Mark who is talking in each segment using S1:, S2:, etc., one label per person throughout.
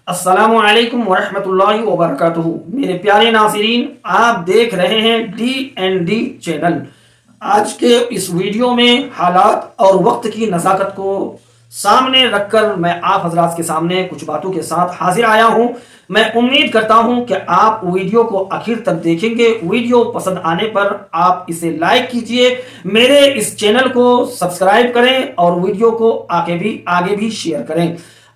S1: السلام علیکم ورحمۃ اللہ وبرکاتہ۔ میرے پیارے ناظرین، آپ دیکھ رہے ہیں DND چینل۔ آج کے اس ویڈیو میں حالات اور وقت کی نزاکت کو سامنے رکھ کر میں آپ حضرات کے سامنے کچھ باتوں کے ساتھ حاضر آیا ہوں۔ میں امید کرتا ہوں کہ آپ ویڈیو کو آخر تک دیکھیں گے۔ ویڈیو پسند آنے پر آپ اسے لائک کیجئے، میرے اس چینل کو سبسکرائب کریں اور ویڈیو کو آگے بھی شیئر کریں۔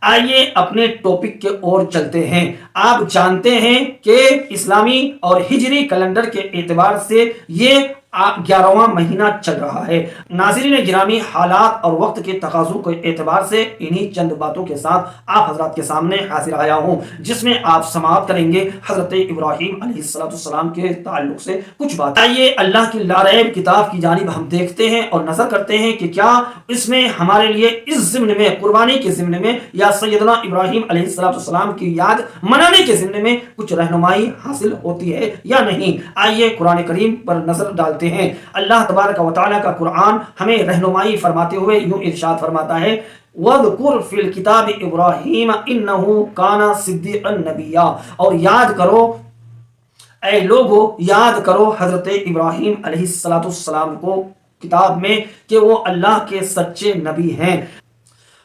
S1: آئیے اپنے ٹاپک کے اور چلتے ہیں۔ آپ جانتے ہیں کہ اسلامی اور ہجری کیلنڈر کے اعتبار سے یہ 11واں مہینہ چل رہا ہے۔ ناظرین گرامی، حالات اور وقت کے تقاضوں کے اعتبار سے انہی چند باتوں کے ساتھ آپ حضرات کے سامنے حاضر آیا ہوں، جس میں آپ سماعت کریں گے حضرت ابراہیم علیہ السلام کے تعلق سے کچھ بات۔ آئیے اللہ کی لاریب کتاب کی جانب ہم دیکھتے ہیں اور نظر کرتے ہیں کہ کیا اس میں ہمارے لیے اس ضمن میں، قربانی کے ضمن میں یا سیدنا ابراہیم علیہ السلام کی یاد منانے کے ضمن میں کچھ رہنمائی حاصل ہوتی ہے یا نہیں۔ آئیے قرآن کریم پر نظر ڈالتے ہیں۔ اللہ تبارک و تعالیٰ کا قرآن ہمیں رہنمائی فرماتے ہوئے یوں ارشاد فرماتا ہے، وَاذْكُرْ فِي الْكِتَابِ إِبْرَاهِيمَ إِنَّهُ كَانَ صِدِّيقًا نَبِيًّا، اور یاد کرو اے لوگو، یاد کرو حضرت ابراہیم علیہ السلام کو کتاب میں کہ وہ اللہ کے سچے نبی ہیں۔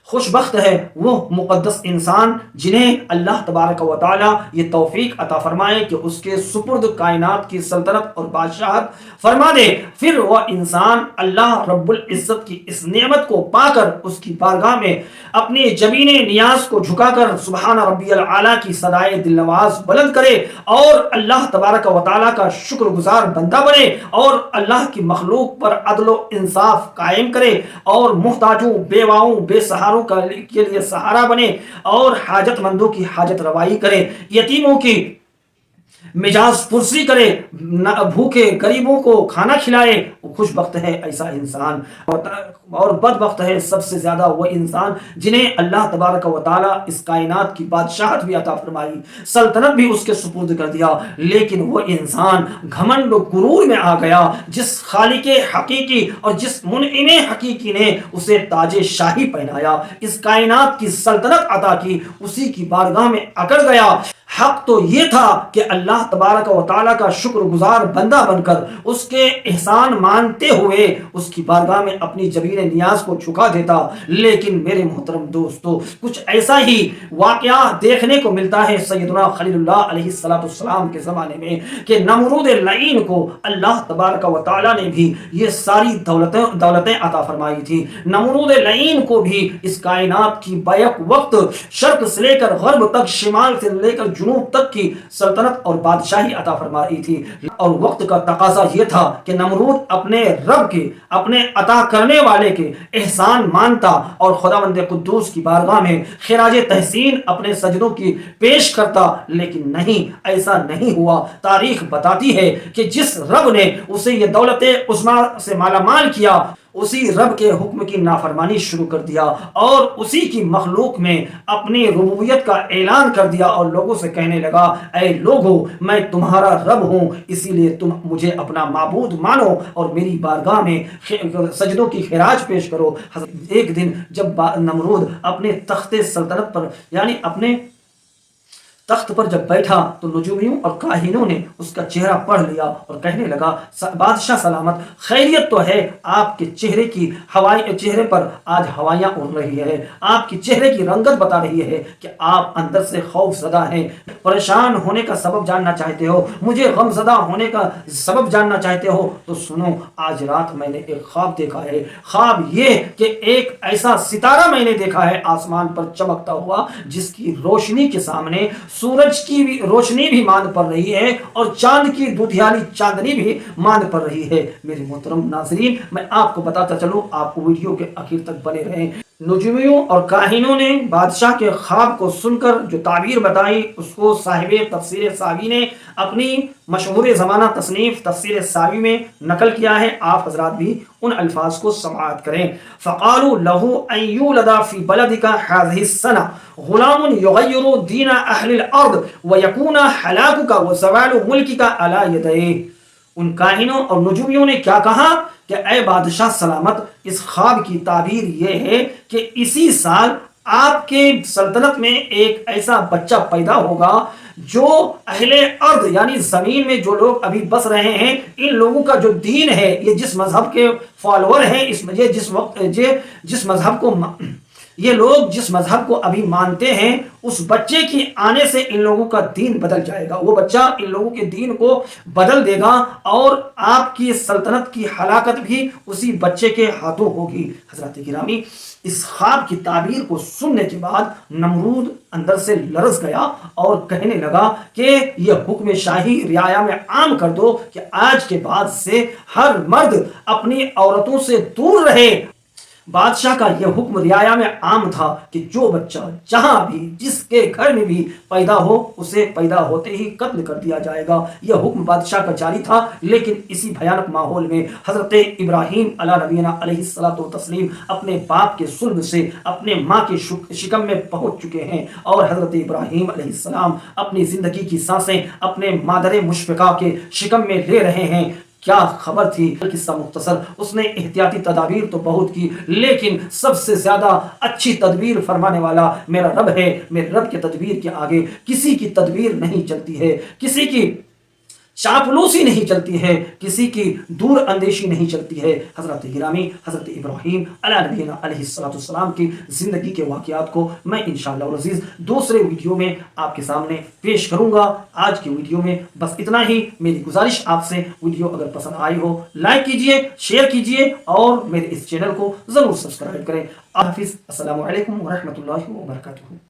S1: خوش بخت ہے وہ مقدس انسان جنہیں اللہ تبارک و تعالی یہ توفیق عطا فرمائے کہ اس کے سپرد کائنات کی سلطنت اور بادشاہت فرما دے، پھر وہ انسان اللہ رب العزت کی اس نعمت کو پا کر اس کی بارگاہ میں اپنی جبین نیاز کو جھکا کر سبحان ربی الاعلیٰ کی صدائے دل نواز بلند کرے اور اللہ تبارک و تعالی کا شکر گزار بندہ بنے اور اللہ کی مخلوق پر عدل و انصاف قائم کرے اور محتاجوں، بیواؤں، بے سہاروں کے لیے سہارا بنے اور حاجت مندوں کی حاجت روائی کرے، یتیموں کی مجاز پرسی کرے، بھوکے غریبوں کو کھانا کھلائے۔ خوش بخت ہے ایسا انسان، اور بدبخت ہے سب سے زیادہ وہ انسان جنہیں اللہ تبارک و تعالی اس کائنات کی بادشاہت بھی عطا فرمائی، سلطنت بھی اس کے سپرد کر دیا، لیکن وہ انسان گھمنڈ و غرور میں آ گیا۔ جس خالق حقیقی اور جس منعم حقیقی نے اسے تاج شاہی پہنایا، اس کائنات کی سلطنت عطا کی، اسی کی بارگاہ میں اکڑ گیا۔ حق تو یہ تھا کہ اللہ تبارک و تعالیٰ کا شکر گزار بندہ بن کر اس کے احسان مانتے ہوئے اس کی بارگاہ میں اپنی جبین نیاز کو جھکا دیتا، لیکن میرے محترم دوستو، کچھ ایسا ہی واقعہ دیکھنے کو ملتا ہے سیدنا خلیل اللہ علیہ السلام کے زمانے میں کہ نمرود لعین کو اللہ تبارک و تعالیٰ نے بھی یہ ساری دولتیں عطا فرمائی تھی۔ نمرود لعین کو بھی اس کائنات کی بیک وقت شرق سے لے کر غرب تک، شمال سے لے کر جنوب تک کی سلطنت اور بادشاہی عطا فرمائی تھی، اور وقت کا تقاضا یہ تھا کہ نمرود اپنے رب کے، اپنے عطا کرنے والے کے احسان مانتا اور خداوند قدوس کی بارگاہ میں خراج تحسین اپنے سجدوں کی پیش کرتا، لیکن نہیں، ایسا نہیں ہوا۔ تاریخ بتاتی ہے کہ جس رب نے اسے یہ دولت عظمیٰ سے مالا مال کیا، اسی رب کے حکم کی نافرمانی شروع کر دیا اور اسی کی مخلوق میں اپنی ربوبیت کا اعلان کر دیا اور لوگوں سے کہنے لگا، اے لوگو، میں تمہارا رب ہوں، اسی لیے تم مجھے اپنا معبود مانو اور میری بارگاہ میں سجدوں کی خراج پیش کرو۔ ایک دن جب نمرود اپنے تخت سلطنت پر، یعنی اپنے تخت پر جب بیٹھا تو نجومیوں اور کاہنوں نے اس کا چہرہ پڑھ لیا اور کہنے لگا، بادشاہ سلامت، خیریت تو ہے؟ آپ کے چہرے پر آج ہوائیاں اڑ رہی ہے، آپ کی چہرے کی رنگت بتا رہی ہے کہ آپ اندر سے خوف زدہ ہیں، پریشان ہونے کا سبب جاننا چاہتے ہو، مجھے غم زدہ ہونے کا سبب جاننا چاہتے ہو تو سنو، آج رات میں نے ایک خواب دیکھا ہے۔ خواب یہ کہ ایک ایسا ستارہ میں نے دیکھا ہے آسمان پر چمکتا ہوا، جس کی روشنی کے سامنے سورج کی بھی روشنی بھی ماند پڑ رہی ہے اور چاند کی دودھیالی چاندنی بھی ماند پڑ رہی ہے۔ میرے محترم ناظرین، میں آپ کو بتاتا چلوں، آپ ویڈیو کے آخر تک بنے رہیں۔ نجومیوں اور کاہنوں نے بادشاہ کے خواب کو سن کر جو تعبیر بتائی، اس کو صاحب تفسیر ساوی نے اپنی مشہور زمانہ تصنیف تفسیر ساوی میں نقل کیا ہے۔ آپ حضرات بھی ان الفاظ کو سماعت کریں۔ فَقَالُوا لَهُ أَن يُولَدَ فِي بَلَدِكَ هَذِهِ السَّنَةِ غُلَامٌ يُغَيِّرُ دِينَ أَهْلِ الْأَرْضِ وَيَكُونَ هَلَاكُكَ وَزَوَالُ مُلْكِكَ عَلَى يَدَيْهِ۔ ان کاہنوں اور نجومیوں نے کیا کہا کہ اے بادشاہ سلامت، اس خواب کی تعبیر یہ ہے کہ اسی سال آپ کے سلطنت میں ایک ایسا بچہ پیدا ہوگا جو اہل ارض یعنی زمین میں جو لوگ ابھی بس رہے ہیں، ان لوگوں کا جو دین ہے، یہ جس مذہب کے فالوور ہیں، یہ لوگ جس مذہب کو ابھی مانتے ہیں، اس بچے کی آنے سے ان لوگوں کا دین بدل جائے گا۔ وہ بچہ ان لوگوں کے دین کو بدل دے گا اور آپ کی سلطنت کی ہلاکت بھی اسی بچے کے ہاتھوں ہوگی۔ حضرات گرامی، اس خواب کی تعبیر کو سننے کے بعد نمرود اندر سے لرز گیا اور کہنے لگا کہ یہ حکم شاہی رعایا میں عام کر دو کہ آج کے بعد سے ہر مرد اپنی عورتوں سے دور رہے۔ بادشاہ کا یہ حکم رعایا میں عام تھا کہ جو بچہ جہاں بھی جس کے گھر میں بھی پیدا ہو، اسے پیدا ہوتے ہی قتل کر دیا جائے گا۔ یہ حکم بادشاہ کا جاری تھا، لیکن اسی بھیانک ماحول میں حضرت ابراہیم علیہ نبینا علیہ الصلوۃ والتسلیم اپنے باپ کے ظلم سے اپنے ماں کے شکم میں پہنچ چکے ہیں، اور حضرت ابراہیم علیہ السلام اپنی زندگی کی سانسیں اپنے مادر مشفقہ کے شکم میں لے رہے ہیں۔ کیا خبر تھی؟ قصہ مختصر، اس نے احتیاطی تدابیر تو بہت کی، لیکن سب سے زیادہ اچھی تدبیر فرمانے والا میرا رب ہے۔ میرے رب کے تدبیر کے آگے کسی کی تدبیر نہیں چلتی ہے، کسی کی چاپلوسی نہیں چلتی ہے، کسی کی دور اندیشی نہیں چلتی ہے۔ حضرت گرامی، حضرت ابراہیم علیہ نبینا علیہ السلام کی زندگی کے واقعات کو میں انشاءاللہ العزیز دوسرے ویڈیو میں آپ کے سامنے پیش کروں گا۔ آج کی ویڈیو میں بس اتنا ہی۔ میری گزارش آپ سے، ویڈیو اگر پسند آئی ہو لائک کیجئے، شیئر کیجئے اور میرے اس چینل کو ضرور سبسکرائب کریں۔ حافظ، السلام علیکم ورحمۃ اللہ وبرکاتہ۔